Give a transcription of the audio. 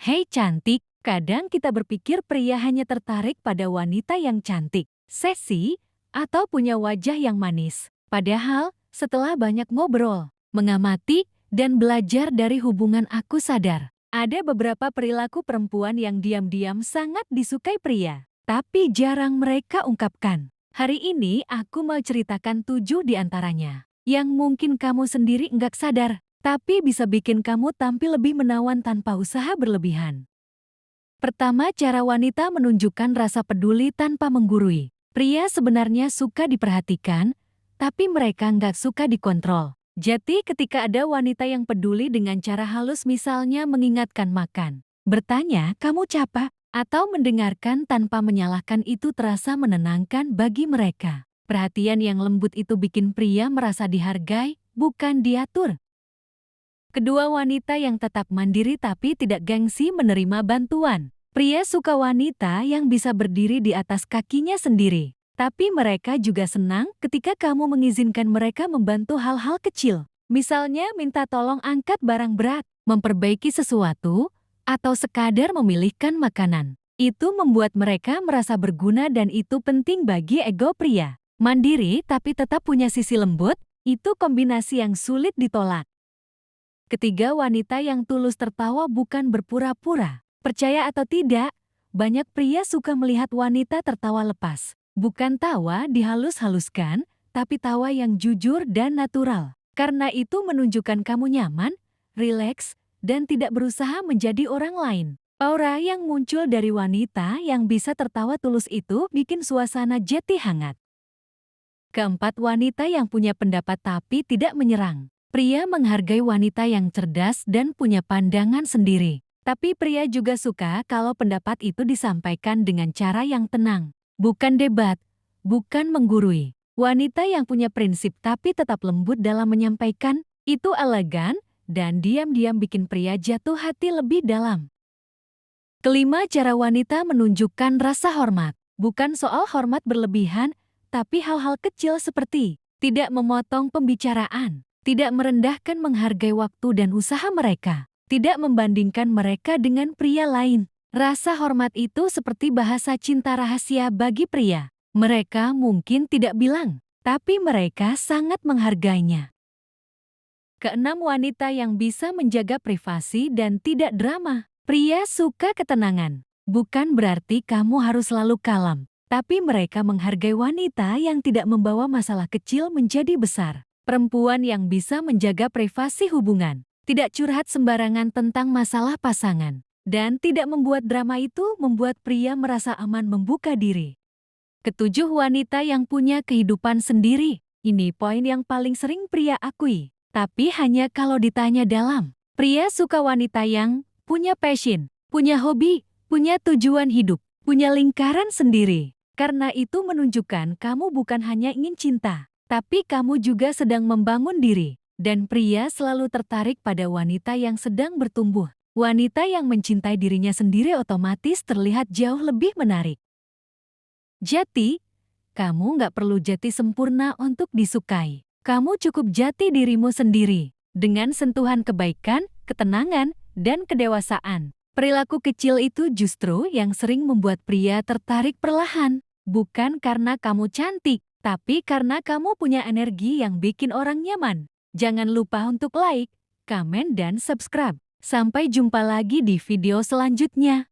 Hei cantik, kadang kita berpikir pria hanya tertarik pada wanita yang cantik, seksi, atau punya wajah yang manis. Padahal, setelah banyak ngobrol, mengamati, dan belajar dari hubungan aku sadar, ada beberapa perilaku perempuan yang diam-diam sangat disukai pria, tapi jarang mereka ungkapkan. Hari ini aku mau ceritakan 7 di antaranya, yang mungkin kamu sendiri nggak sadar, tapi bisa bikin kamu tampil lebih menawan tanpa usaha berlebihan. Pertama, cara wanita menunjukkan rasa peduli tanpa menggurui. Pria sebenarnya suka diperhatikan, tapi mereka nggak suka dikontrol. Jadi ketika ada wanita yang peduli dengan cara halus, misalnya mengingatkan makan, bertanya, "Kamu capek?" atau mendengarkan tanpa menyalahkan, itu terasa menenangkan bagi mereka. Perhatian yang lembut itu bikin pria merasa dihargai, bukan diatur. Kedua, wanita yang tetap mandiri tapi tidak gengsi menerima bantuan. Pria suka wanita yang bisa berdiri di atas kakinya sendiri. Tapi mereka juga senang ketika kamu mengizinkan mereka membantu hal-hal kecil. Misalnya minta tolong angkat barang berat, memperbaiki sesuatu, atau sekadar memilihkan makanan. Itu membuat mereka merasa berguna dan itu penting bagi ego pria. Mandiri tapi tetap punya sisi lembut, itu kombinasi yang sulit ditolak. Ketiga, wanita yang tulus tertawa bukan berpura-pura. Percaya atau tidak, banyak pria suka melihat wanita tertawa lepas. Bukan tawa dihalus-haluskan, tapi tawa yang jujur dan natural. Karena itu menunjukkan kamu nyaman, rileks, dan tidak berusaha menjadi orang lain. Aura yang muncul dari wanita yang bisa tertawa tulus itu bikin suasana jadi hangat. Keempat, wanita yang punya pendapat tapi tidak menyerang. Pria menghargai wanita yang cerdas dan punya pandangan sendiri. Tapi pria juga suka kalau pendapat itu disampaikan dengan cara yang tenang. Bukan debat, bukan menggurui. Wanita yang punya prinsip tapi tetap lembut dalam menyampaikan, itu elegan dan diam-diam bikin pria jatuh hati lebih dalam. Kelima, cara wanita menunjukkan rasa hormat. Bukan soal hormat berlebihan, tapi hal-hal kecil seperti tidak memotong pembicaraan, tidak merendahkan, menghargai waktu dan usaha mereka, tidak membandingkan mereka dengan pria lain. Rasa hormat itu seperti bahasa cinta rahasia bagi pria. Mereka mungkin tidak bilang, tapi mereka sangat menghargainya. Keenam, wanita yang bisa menjaga privasi dan tidak drama. Pria suka ketenangan. Bukan berarti kamu harus selalu kalem, tapi mereka menghargai wanita yang tidak membawa masalah kecil menjadi besar. Perempuan yang bisa menjaga privasi hubungan, tidak curhat sembarangan tentang masalah pasangan, dan tidak membuat drama, itu membuat pria merasa aman membuka diri. Ketujuh, wanita yang punya kehidupan sendiri. Ini poin yang paling sering pria akui, tapi hanya kalau ditanya dalam. Pria suka wanita yang punya passion, punya hobi, punya tujuan hidup, punya lingkaran sendiri. Karena itu menunjukkan kamu bukan hanya ingin cinta, tapi kamu juga sedang membangun diri. Dan pria selalu tertarik pada wanita yang sedang bertumbuh. Wanita yang mencintai dirinya sendiri otomatis terlihat jauh lebih menarik. Jati, kamu nggak perlu jati sempurna untuk disukai. Kamu cukup jati dirimu sendiri, dengan sentuhan kebaikan, ketenangan, dan kedewasaan. Perilaku kecil itu justru yang sering membuat pria tertarik perlahan. Bukan karena kamu cantik, tapi karena kamu punya energi yang bikin orang nyaman. Jangan lupa untuk like, komen, dan subscribe. Sampai jumpa lagi di video selanjutnya.